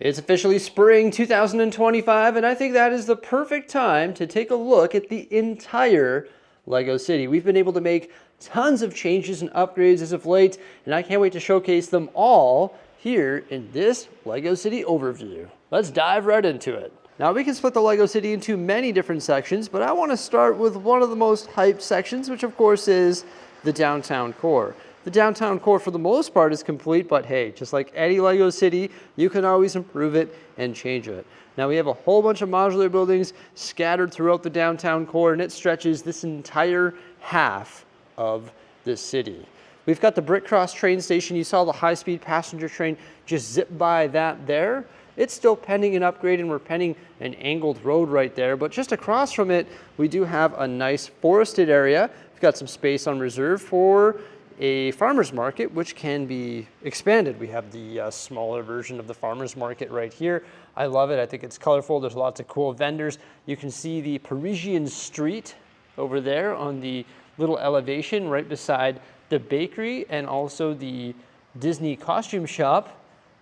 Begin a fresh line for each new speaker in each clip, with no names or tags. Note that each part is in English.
It's officially spring 2025, and I think that is the perfect time to take a look at the entire LEGO City. We've been able to make tons of changes and upgrades as of late, and I can't wait to showcase them all here in this LEGO City overview. Let's dive right into it. Now, we can split the LEGO City into many different sections, but I want to start with one of the most hyped sections, which of course is the downtown core. The downtown core for the most part is complete, but hey, just like any LEGO City, you can always improve it and change it. Now we have a whole bunch of modular buildings scattered throughout the downtown core, and it stretches this entire half of this city. We've got the Bricksie train station. You saw the high-speed passenger train just zip by that there. It's still pending an upgrade, and we're pending an angled road right there, but just across from it, we do have a nice forested area. We've got some space on reserve for a farmer's market, which can be expanded. We have the smaller version of the farmer's market right here. I love it. I think it's colorful. There's lots of cool vendors. You can see the Parisian street over there on the little elevation right beside the bakery and also the Disney costume shop.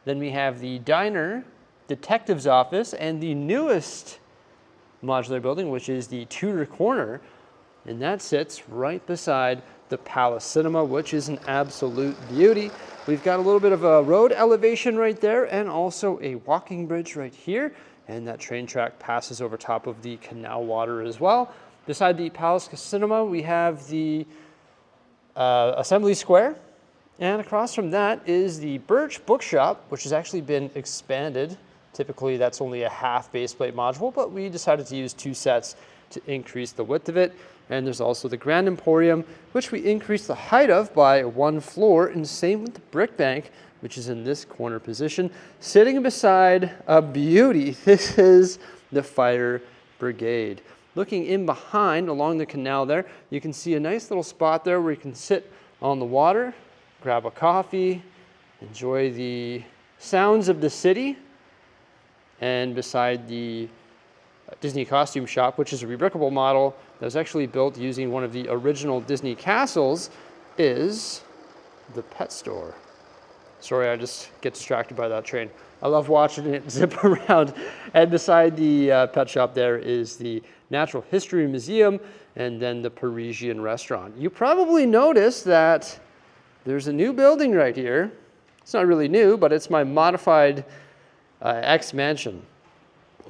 Then we have the diner, detective's office, and the newest modular building, which is the Tudor Corner. And that sits right beside the Palace Cinema, which is an absolute beauty. We've got a little bit of a road elevation right there and also a walking bridge right here. And that train track passes over top of the canal water as well. Beside the Palace Cinema, we have the Assembly Square. And across from that is the Birch Bookshop, which has actually been expanded. Typically, that's only a half baseplate module, but we decided to use 2 sets to increase the width of it. And there's also the Grand Emporium, which we increased the height of by 1 floor, and same with the Brick Bank, which is in this corner position. Sitting beside a beauty, this is the Fire Brigade. Looking in behind along the canal there, you can see a nice little spot there where you can sit on the water, grab a coffee, enjoy the sounds of the city, and beside the Disney costume shop, which is a rebrickable model that was actually built using one of the original Disney castles, is the pet store. Sorry, I just get distracted by that train. I love watching it zip around. And beside the pet shop there is the Natural History Museum and then the Parisian restaurant. You probably noticed that there's a new building right here. It's not really new, but it's my modified X Mansion.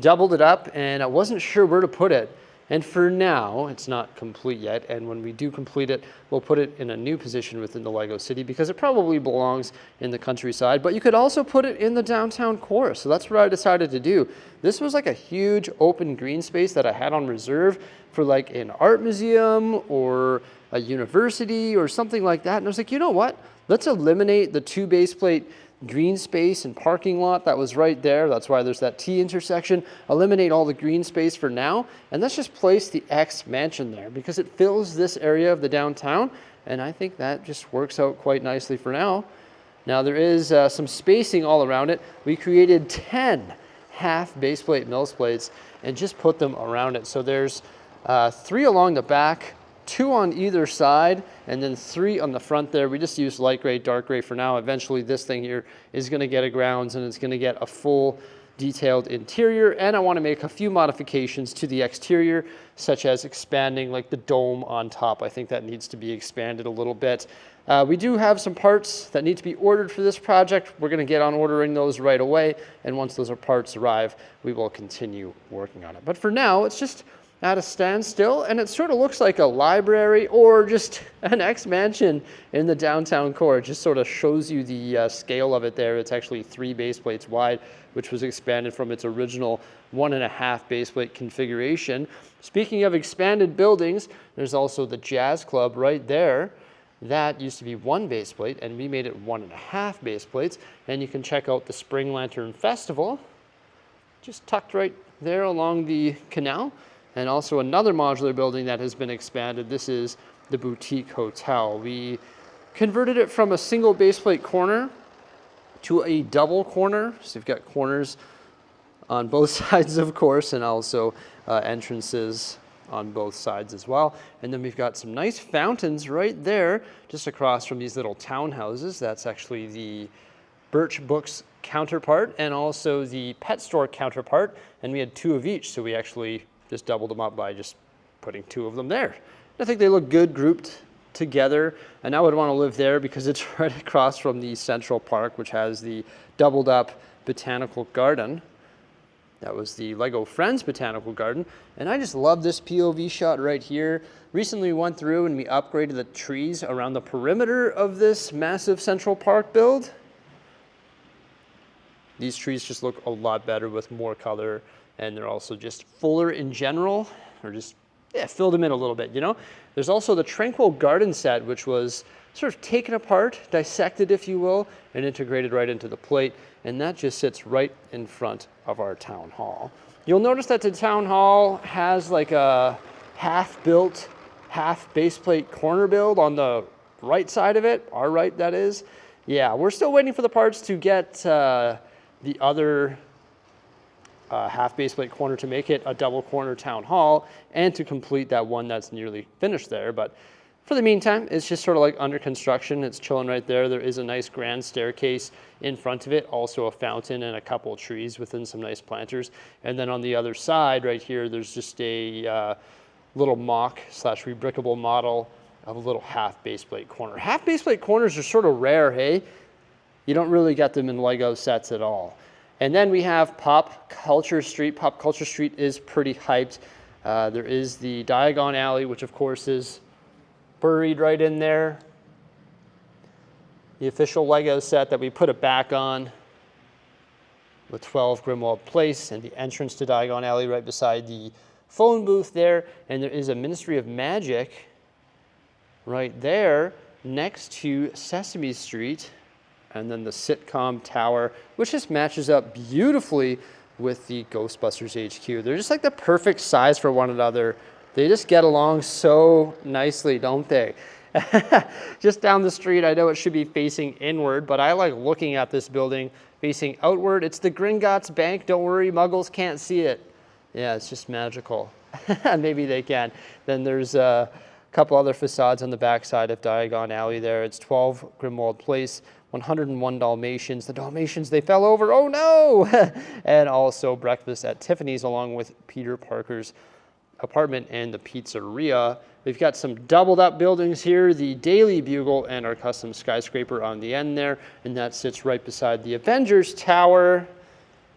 Doubled it up, and I wasn't sure where to put it. And for now, it's not complete yet. And when we do complete it, we'll put it in a new position within the LEGO City because it probably belongs in the countryside. But you could also put it in the downtown core. So that's what I decided to do. This was like a huge open green space that I had on reserve for like an art museum or a university or something like that. And I was like, you know what? Let's eliminate the 2 baseplate green space and parking lot that was right there. That's why there's that T intersection. Eliminate all the green space for now, and let's just place the X Mansion there because it fills this area of the downtown, and I think that just works out quite nicely for now. Now there is some spacing all around it. We created 10 half baseplate mills plates and just put them around it. So there's 3 along the back, 2 on either side, and then 3 on the front there. We just used light gray, dark gray for now. Eventually this thing here is going to get a grounds and it's going to get a full detailed interior. And I want to make a few modifications to the exterior, such as expanding like the dome on top. I think that needs to be expanded a little bit. We do have some parts that need to be ordered for this project. We're going to get on ordering those right away. And once those parts arrive, we will continue working on it. But for now, it's just at a standstill, and it sort of looks like a library or just an X Mansion in the downtown core. It just sort of shows you the scale of it there. It's actually 3 base plates wide, which was expanded from its original 1.5 baseplate configuration. Speaking of expanded buildings, there's also the Jazz Club right there. That used to be 1 baseplate, and we made it 1.5 base plates. And you can check out the Spring Lantern Festival, just tucked right there along the canal. And also another modular building that has been expanded. This is the Boutique Hotel. We converted it from a single baseplate corner to a double corner. So you've got corners on both sides, of course, and also entrances on both sides as well. And then we've got some nice fountains right there, just across from these little townhouses. That's actually the Birch Books counterpart and also the pet store counterpart, and we had 2 of each, so we actually just doubled them up by just putting 2 of them there. I think they look good grouped together, and I would want to live there because it's right across from the Central Park, which has the doubled up botanical garden. That was the Lego Friends Botanical Garden, and I just love this POV shot right here. Recently we went through and we upgraded the trees around the perimeter of this massive Central Park build. These trees just look a lot better with more color, and they're also just fuller in general, or just, yeah, fill them in a little bit, you know? There's also the Tranquil Garden set, which was sort of taken apart, dissected, if you will, and integrated right into the plate, and that just sits right in front of our town hall. You'll notice that the town hall has like a half-built, half-baseplate corner build on the right side of it, our right, that is. Yeah, we're still waiting for the parts to get the other half baseplate corner to make it a double corner town hall and to complete that one that's nearly finished there. But for the meantime, it's just sort of like under construction. It's chilling right there. There is a nice grand staircase in front of it, also a fountain and a couple of trees within some nice planters. And then on the other side right here, there's just a little mock / rebrickable model of a little half baseplate corner. Half baseplate corners are sort of rare, hey? You don't really get them in Lego sets at all. And then we have Pop Culture Street. Pop Culture Street is pretty hyped. There is the Diagon Alley, which of course is buried right in there. The official Lego set that we put it back on with 12 Grimwald Place, and the entrance to Diagon Alley right beside the phone booth there. And there is a Ministry of Magic right there next to Sesame Street. And then the sitcom tower, which just matches up beautifully with the Ghostbusters HQ. They're just like the perfect size for one another. They just get along so nicely, don't they? Just down the street, I know it should be facing inward, but I like looking at this building facing outward. It's the Gringotts Bank. Don't worry, Muggles can't see it. Yeah, it's just magical. Maybe they can. Then there's a couple other facades on the backside of Diagon Alley there. It's 12 Grimwald Place. 101 Dalmatians. The Dalmatians, they fell over. Oh no! And also Breakfast at Tiffany's along with Peter Parker's apartment and the pizzeria. We've got some doubled up buildings here, the Daily Bugle and our custom skyscraper on the end there. And that sits right beside the Avengers Tower.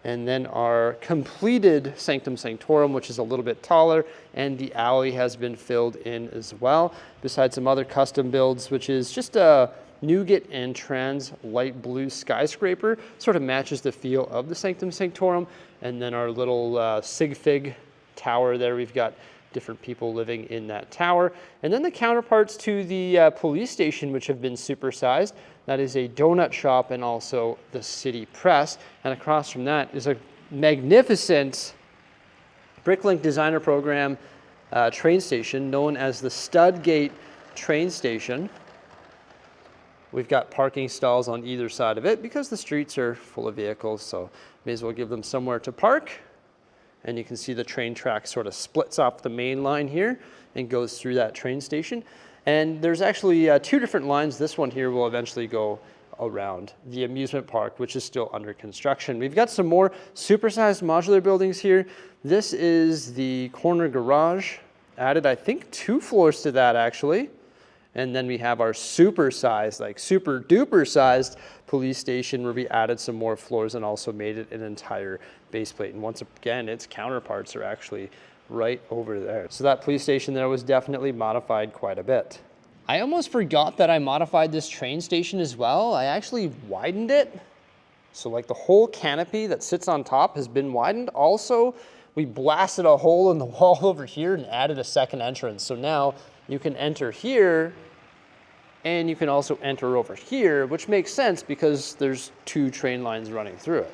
And then our completed Sanctum Sanctorum, which is a little bit taller, and the alley has been filled in as well, besides some other custom builds, which is just a nougat and trans light blue skyscraper. Sort of matches the feel of the Sanctum Sanctorum. And then our little sig fig tower there. We've got different people living in that tower. And then the counterparts to the police station, which have been supersized. That is a donut shop and also the city press. And across from that is a magnificent Bricklink Designer Program train station known as the Studgate train station. We've got parking stalls on either side of it because the streets are full of vehicles, so may as well give them somewhere to park. And you can see the train track sort of splits off the main line here and goes through that train station. And there's actually 2 different lines. This one here will eventually go around the amusement park, which is still under construction. We've got some more supersized modular buildings here. This is the corner garage. Added, I think, 2 floors to that actually. And then we have our super-sized, like super-duper-sized police station where we added some more floors and also made it an entire base plate. And once again, its counterparts are actually right over there. So that police station there was definitely modified quite a bit. I almost forgot that I modified this train station as well. I actually widened it. So like the whole canopy that sits on top has been widened. Also, we blasted a hole in the wall over here and added a second entrance. So now you can enter here and you can also enter over here, which makes sense because there's 2 train lines running through it.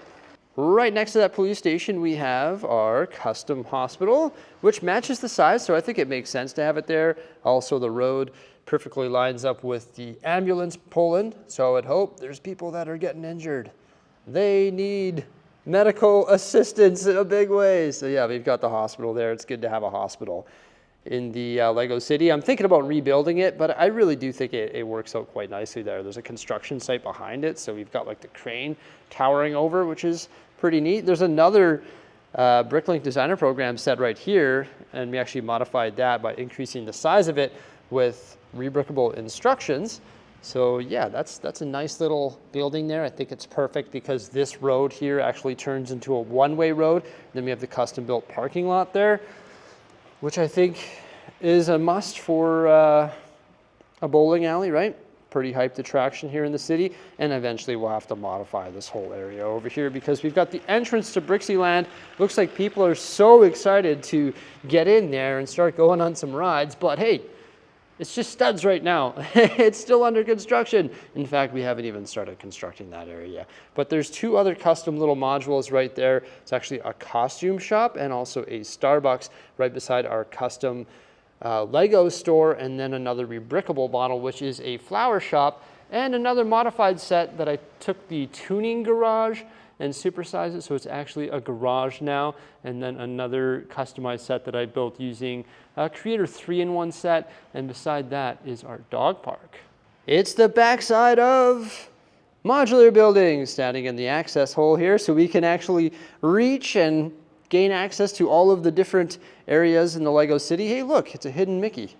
Right next to that police station, we have our custom hospital, which matches the size, so I think it makes sense to have it there. Also, the road perfectly lines up with the ambulance pulling, so I would hope there's people that are getting injured. They need medical assistance in a big way. So yeah, we've got the hospital there. It's good to have a hospital. in the Lego City. I'm thinking about rebuilding it, but I really do think it works out quite nicely there. There's a construction site behind it, so we've got like the crane towering over, which is pretty neat. There's another Bricklink designer program set right here, and we actually modified that by increasing the size of it with rebrickable instructions. So yeah, that's a nice little building there. I think it's perfect because this road here actually turns into a one-way road. Then we have the custom built parking lot there, which I think is a must for a bowling alley, right? Pretty hyped attraction here in the city. And eventually we'll have to modify this whole area over here because we've got the entrance to Bricksie Land. Looks like people are so excited to get in there and start going on some rides, but hey, it's just studs right now. It's still under construction. In fact, we haven't even started constructing that area yet. But there's two other custom little modules right there. It's actually a costume shop and also a Starbucks right beside our custom Lego store, and then another rebrickable model, which is a flower shop, and another modified set that I took the tuning garage and supersized it, so it's actually a garage now, and then another customized set that I built using a Creator 3-in-1 set, and beside that is our dog park. It's the backside of modular buildings, standing in the access hole here, so we can actually reach and gain access to all of the different areas in the Lego City. Hey, look, it's a hidden Mickey.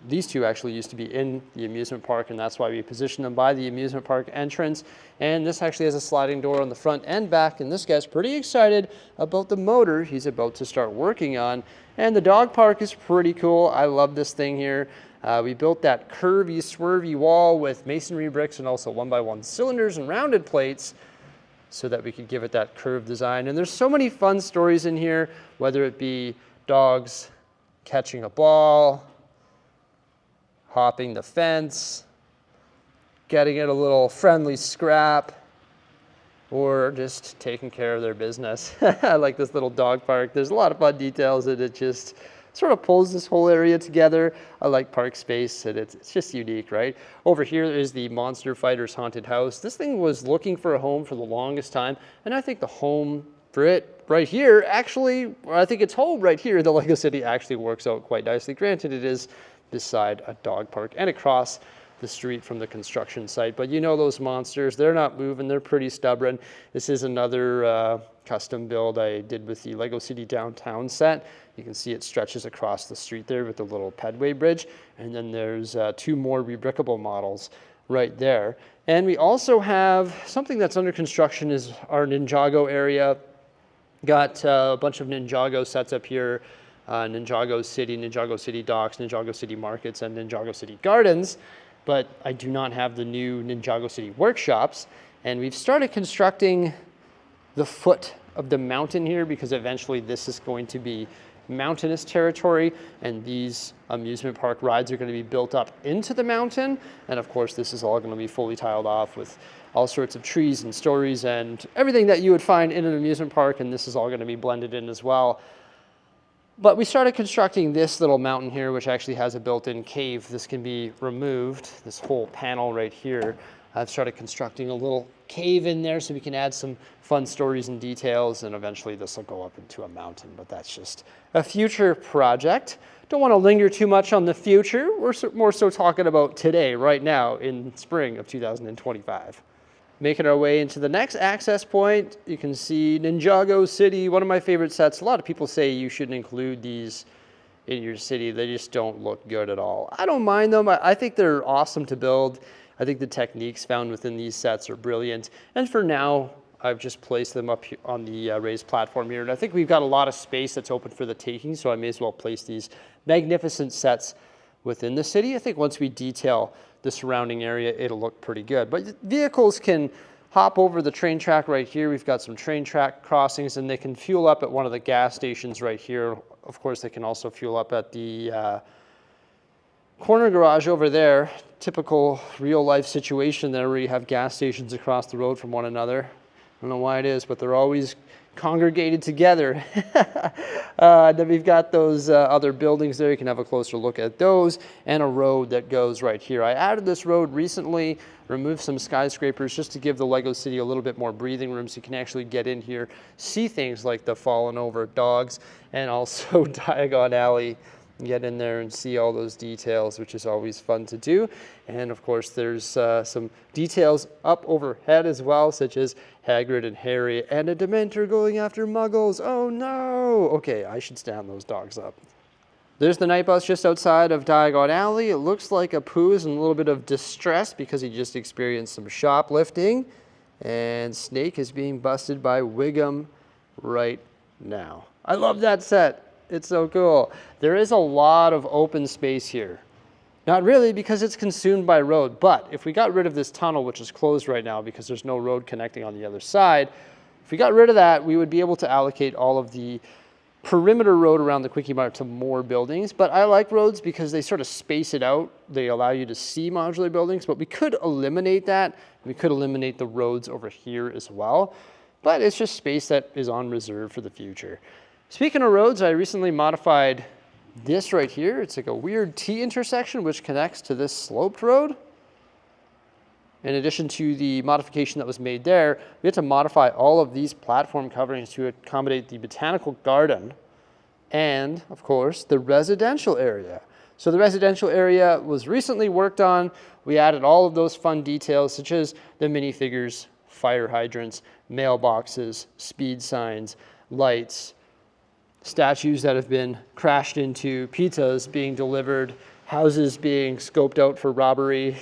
These two actually used to be in the amusement park, and that's why we positioned them by the amusement park entrance. And this actually has a sliding door on the front and back, and this guy's pretty excited about the motor he's about to start working on. And the dog park is pretty cool. I love this thing here. We built that curvy, swervy wall with masonry bricks and also 1x1 cylinders and rounded plates so that we could give it that curved design. And there's so many fun stories in here, whether it be dogs catching a ball, hopping the fence, getting it a little friendly scrap, or just taking care of their business. I like this little dog park. There's a lot of fun details, and it just sort of pulls this whole area together. I like park space, and it's just unique, right? Over here is the Monster Fighters Haunted House. This thing was looking for a home for the longest time, and I think the home for it right here actually, I think its home right here in the Lego City actually works out quite nicely. Granted, it is beside a dog park and across the street from the construction site, but you know those monsters, they're not moving, they're pretty stubborn. This is another custom build I did with the Lego City Downtown set. You can see it stretches across the street there with the little pedway bridge, and then there's two more rebrickable models right there. And we also have something that's under construction is our Ninjago area. Got a bunch of Ninjago sets up here. Ninjago City Docks, Ninjago City Markets, and Ninjago City Gardens, but I do not have the new Ninjago City workshops. And we've started constructing the foot of the mountain here because eventually this is going to be mountainous territory, and these amusement park rides are going to be built up into the mountain. And of course, this is all going to be fully tiled off with all sorts of trees and stories and everything that you would find in an amusement park, and this is all going to be blended in as well. But we started constructing this little mountain here, which actually has a built-in cave. This can be removed, this whole panel right here. I've started constructing a little cave in there so we can add some fun stories and details, and eventually this will go up into a mountain, but that's just a future project. Don't want to linger too much on the future. We're more so talking about today, right now, in spring of 2025. Making our way into the next access point, you can see Ninjago City, one of my favorite sets. A lot of people say you shouldn't include these in your city. They just don't look good at all. I don't mind them. I think they're awesome to build. I think the techniques found within these sets are brilliant. And for now, I've just placed them up on the raised platform here. And I think we've got a lot of space that's open for the taking, so I may as well place these magnificent sets within the city. I think once we detail the surrounding area, it'll look pretty good. But vehicles can hop over the train track right here. We've got some train track crossings, and they can fuel up at one of the gas stations right here. Of course, they can also fuel up at the corner garage over there. Typical real life situation there where you have gas stations across the road from one another. don't know why it is, but they're always congregated together. Then we've got those other buildings there. You can have a closer look at those, and a road that goes right here. I added this road recently, removed some skyscrapers just to give the Lego City a little bit more breathing room so you can actually get in here, see things like the fallen over dogs, and also Diagon Alley. Get in there and see all those details, which is always fun to do. And of course, there's some details up overhead as well, such as Hagrid and Harry and a Dementor going after Muggles. Oh no! Okay, I should stand those dogs up. There's the night bus just outside of Diagon Alley. It looks like Apu is in a little bit of distress because he just experienced some shoplifting. And Snake is being busted by Wiggum right now. I love that set. It's so cool. There is a lot of open space here. Not really, because it's consumed by road, but if we got rid of this tunnel, which is closed right now because there's no road connecting on the other side, if we got rid of that, we would be able to allocate all of the perimeter road around the Quickie Mart to more buildings. But I like roads because they sort of space it out. They allow you to see modular buildings, but we could eliminate that. We could eliminate the roads over here as well, but it's just space that is on reserve for the future. Speaking of roads, I recently modified this right here. It's like a weird T intersection which connects to this sloped road. In addition to the modification that was made there, we had to modify all of these platform coverings to accommodate the botanical garden and, of course, the residential area. So the residential area was recently worked on. We added all of those fun details such as the minifigures, fire hydrants, mailboxes, speed signs, lights, statues that have been crashed into, pizzas being delivered, houses being scoped out for robbery,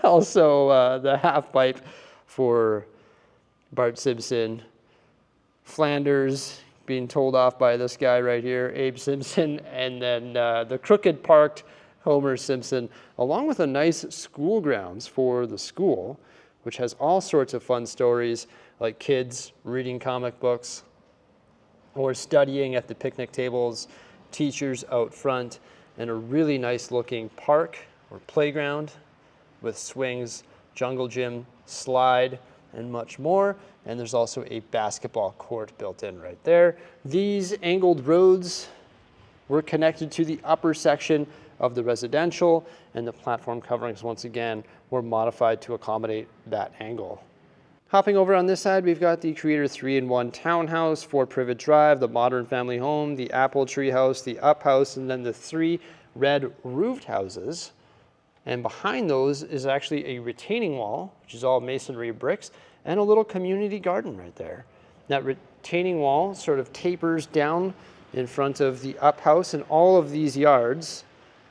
also the half pipe for Bart Simpson, Flanders being told off by this guy right here, Abe Simpson, and then the crooked parked Homer Simpson, along with a nice school grounds for the school, which has all sorts of fun stories like kids reading comic books, or studying at the picnic tables, teachers out front, and a really nice looking park or playground with swings, jungle gym, slide, and much more. And there's also a basketball court built in right there. These angled roads were connected to the upper section of the residential, and the platform coverings, once again, were modified to accommodate that angle. Hopping over on this side, we've got the Creator 3-in-1 townhouse, 4 Privet Drive, the Modern Family Home, the Apple Tree House, the Up House, and then the 3 red roofed houses. And behind those is actually a retaining wall, which is all masonry bricks, and a little community garden right there. That retaining wall sort of tapers down in front of the Up House, and all of these yards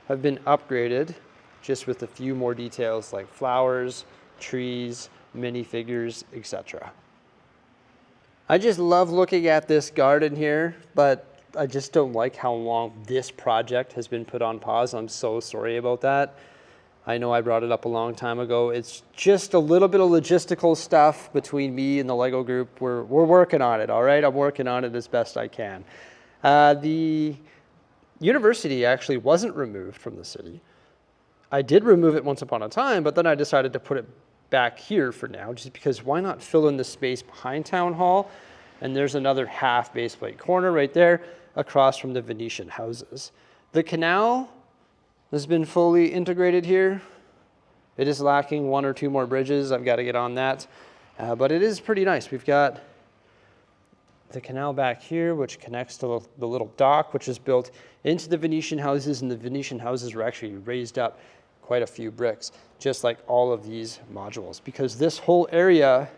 have been upgraded just with a few more details like flowers, trees, minifigures, etc. I just love looking at this garden here, but I just don't like how long this project has been put on pause. I'm so sorry about that. I know I brought it up a long time ago. It's just a little bit of logistical stuff between me and the Lego group. We're working on it, all right? I'm working on it as best I can. The university actually wasn't removed from the city. I did remove it once upon a time, but then I decided to put it back here for now, just because why not fill in the space behind Town Hall? And there's another half base plate corner right there across from the Venetian houses. The canal has been fully integrated here. It is lacking 1 or 2 more bridges. I've got to get on that, but it is pretty nice. We've got the canal back here, which connects to the little dock, which is built into the Venetian houses, and the Venetian houses were actually raised up quite a few bricks, just like all of these modules, because this whole area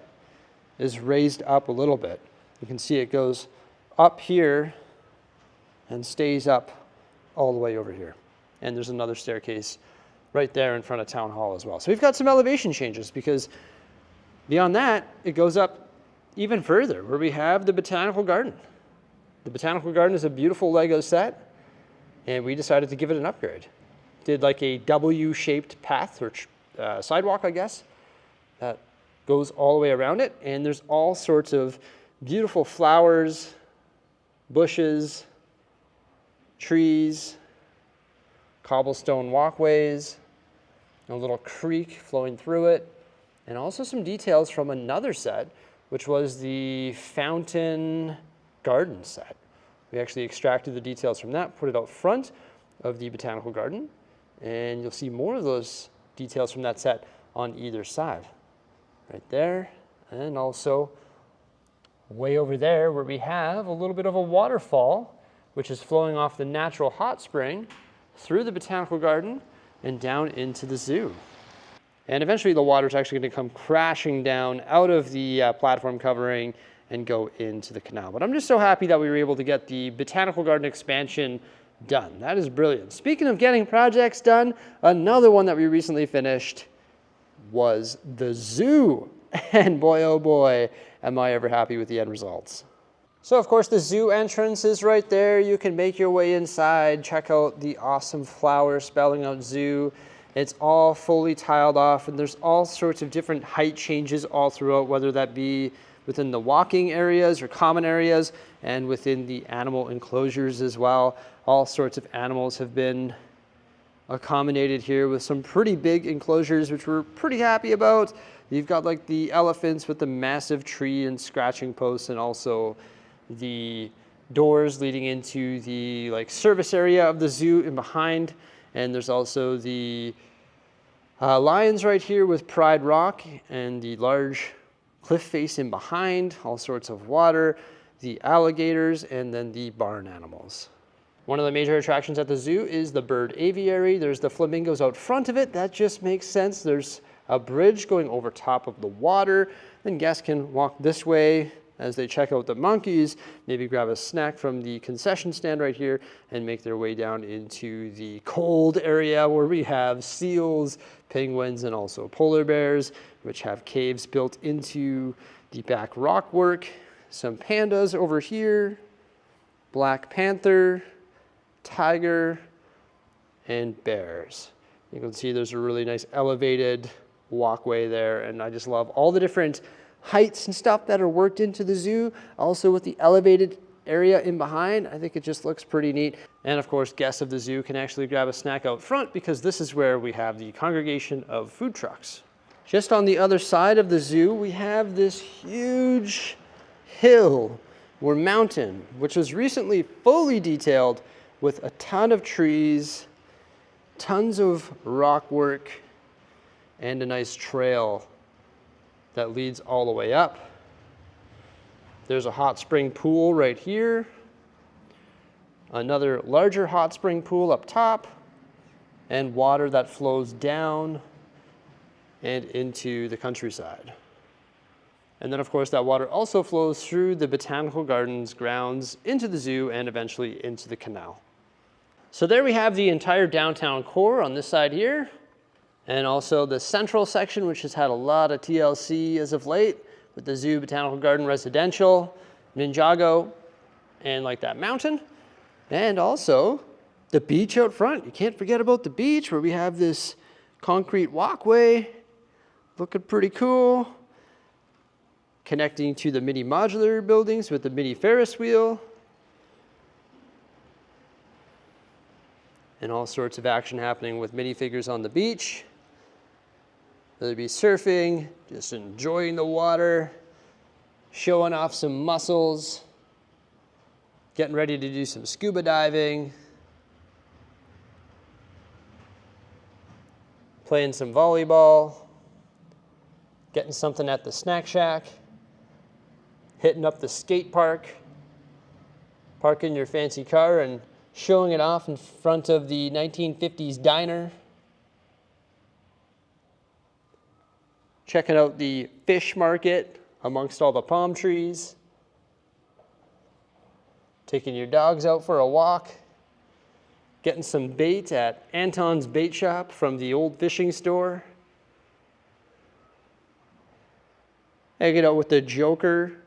is raised up a little bit. You can see it goes up here and stays up all the way over here. And there's another staircase right there in front of Town Hall as well. So we've got some elevation changes, because beyond that, it goes up even further where we have the Botanical Garden. The Botanical Garden is a beautiful Lego set, and we decided to give it an upgrade. Did like a W-shaped path or sidewalk, I guess, that goes all the way around it. And there's all sorts of beautiful flowers, bushes, trees, cobblestone walkways, a little creek flowing through it, and also some details from another set which was the fountain garden set. We actually extracted the details from that, put it out front of the botanical garden, and you'll see more of those details from that set on either side. Right there, and also way over there where we have a little bit of a waterfall, which is flowing off the natural hot spring through the botanical garden and down into the zoo. And eventually the water is actually going to come crashing down out of the platform covering and go into the canal. But I'm just so happy that we were able to get the botanical garden expansion done. That is brilliant. Speaking of getting projects done, another one that we recently finished was the zoo. And boy, oh boy, am I ever happy with the end results. So of course the zoo entrance is right there. You can make your way inside, check out the awesome flowers spelling out zoo. It's all fully tiled off, and there's all sorts of different height changes all throughout, whether that be within the walking areas or common areas and within the animal enclosures as well. All sorts of animals have been accommodated here with some pretty big enclosures, which we're pretty happy about. You've got like the elephants with the massive tree and scratching posts, and also the doors leading into the like service area of the zoo in behind. And there's also the lions right here with Pride Rock and the large cliff face in behind, all sorts of water, the alligators, and then the barn animals. One of the major attractions at the zoo is the bird aviary. There's the flamingos out front of it. That just makes sense. There's a bridge going over top of the water. Then guests can walk this way as they check out the monkeys, maybe grab a snack from the concession stand right here and make their way down into the cold area where we have seals, penguins, and also polar bears, which have caves built into the back rock work. Some pandas over here, black panther, tiger, and bears. You can see there's a really nice elevated walkway there, and I just love all the different heights and stuff that are worked into the zoo. Also with the elevated area in behind, I think it just looks pretty neat. And of course, guests of the zoo can actually grab a snack out front because this is where we have the congregation of food trucks. Just on the other side of the zoo, we have this huge hill or mountain, which was recently fully detailed with a ton of trees, tons of rock work, and a nice trail that leads all the way up. There's a hot spring pool right here, another larger hot spring pool up top, and water that flows down and into the countryside. And then of course that water also flows through the botanical gardens grounds into the zoo and eventually into the canal. So there we have the entire downtown core on this side here, and also the central section, which has had a lot of TLC as of late, with the zoo, botanical garden, residential, Ninjago, and like that mountain. And also the beach out front. You can't forget about the beach, where we have this concrete walkway looking pretty cool, connecting to the mini modular buildings with the mini Ferris wheel. And all sorts of action happening with minifigures on the beach. Whether it be surfing, just enjoying the water, showing off some muscles, getting ready to do some scuba diving, playing some volleyball, getting something at the snack shack, hitting up the skate park, parking your fancy car and showing it off in front of the 1950s diner. Checking out the fish market amongst all the palm trees. Taking your dogs out for a walk. Getting some bait at Anton's Bait Shop from the old fishing store. Hanging out with the Joker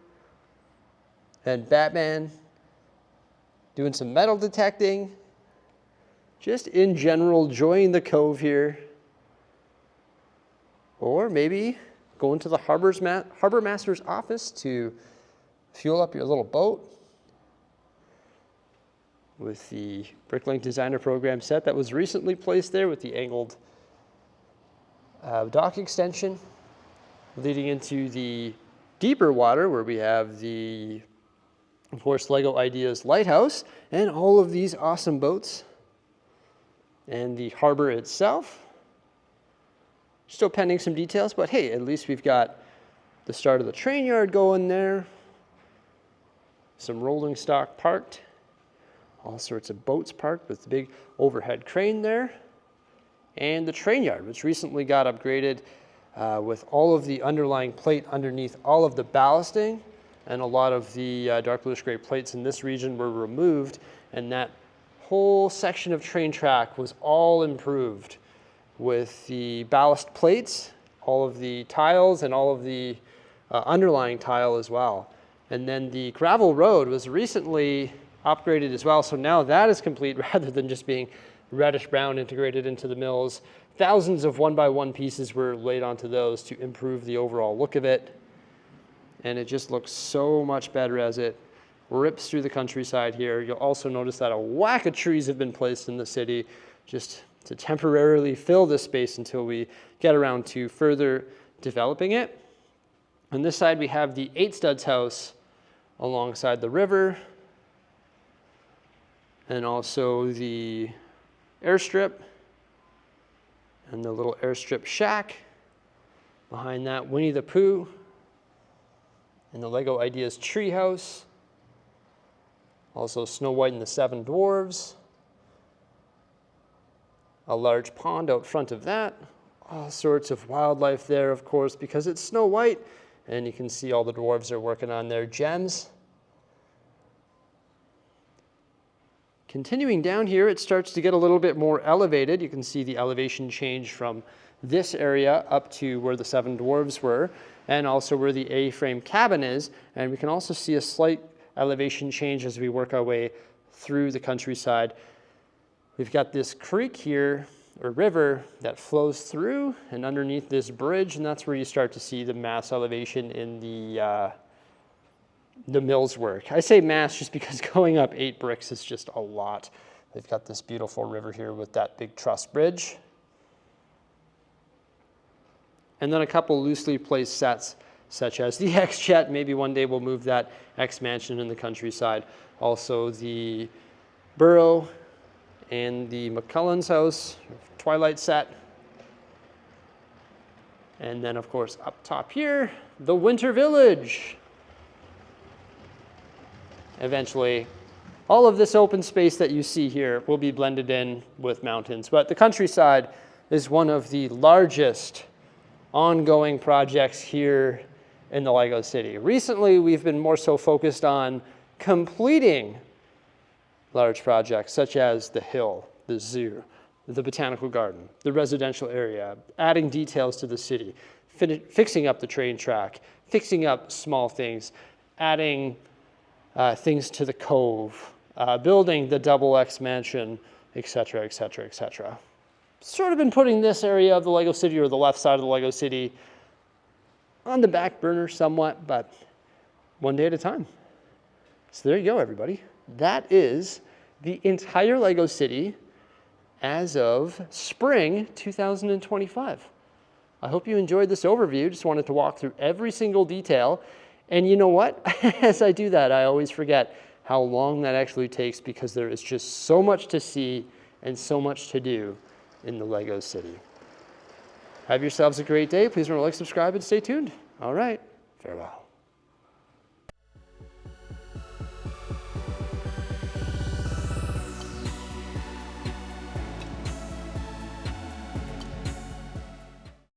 and Batman. Doing some metal detecting. Just in general, enjoying the cove here. Or maybe going to the harbor master's office to fuel up your little boat with the Bricklink Designer Program set that was recently placed there with the angled dock extension leading into the deeper water where we have the, of course, LEGO Ideas Lighthouse and all of these awesome boats and the harbor itself. Still pending some details, but hey, at least we've got the start of the train yard going there. Some rolling stock parked. All sorts of boats parked with the big overhead crane there. And the train yard, which recently got upgraded with all of the underlying plate underneath all of the ballasting. And a lot of the dark bluish gray plates in this region were removed. And that whole section of train track was all improved with the ballast plates, all of the tiles, and all of the underlying tile as well. And then the gravel road was recently upgraded as well, so now that is complete rather than just being reddish brown integrated into the mills. Thousands of 1x1 pieces were laid onto those to improve the overall look of it. And it just looks so much better as it rips through the countryside here. You'll also notice that a whack of trees have been placed in the city just to temporarily fill this space until we get around to further developing it. On this side, we have the 8 studs house alongside the river, and also the airstrip and the little airstrip shack. Behind that, Winnie the Pooh and the LEGO Ideas treehouse. Also Snow White and the 7 Dwarves. A large pond out front of that. All sorts of wildlife there, of course, because it's Snow White. And you can see all the dwarves are working on their gems. Continuing down here, it starts to get a little bit more elevated. You can see the elevation change from this area up to where the 7 dwarves were, and also where the A-frame cabin is. And we can also see a slight elevation change as we work our way through the countryside. We've got this creek here, or river, that flows through and underneath this bridge, and that's where you start to see the mass elevation in the mill's work. I say mass just because going up 8 bricks is just a lot. They've got this beautiful river here with that big truss bridge. And then a couple loosely placed sets, such as the X-Jet. Maybe one day we'll move that X-Mansion in the countryside. Also the Burrow and the McCullen's house, Twilight set. And then, of course, up top here, the Winter Village. Eventually, all of this open space that you see here will be blended in with mountains. But the countryside is one of the largest ongoing projects here in the LEGO City. Recently, we've been more so focused on completing large projects such as the hill, the zoo, the botanical garden, the residential area, adding details to the city, fixing up the train track, fixing up small things, adding things to the cove, building the double X mansion, etc., etc., etc. Sort of been putting this area of the LEGO City, or the left side of the LEGO City, on the back burner somewhat, but one day at a time. So there you go, everybody. That is the entire LEGO City as of spring 2025. I hope you enjoyed this overview. Just wanted to walk through every single detail. And you know what? As I do that, I always forget how long that actually takes, because there is just so much to see and so much to do in the LEGO City. Have yourselves a great day. Please remember to like, subscribe, and stay tuned. All right, farewell.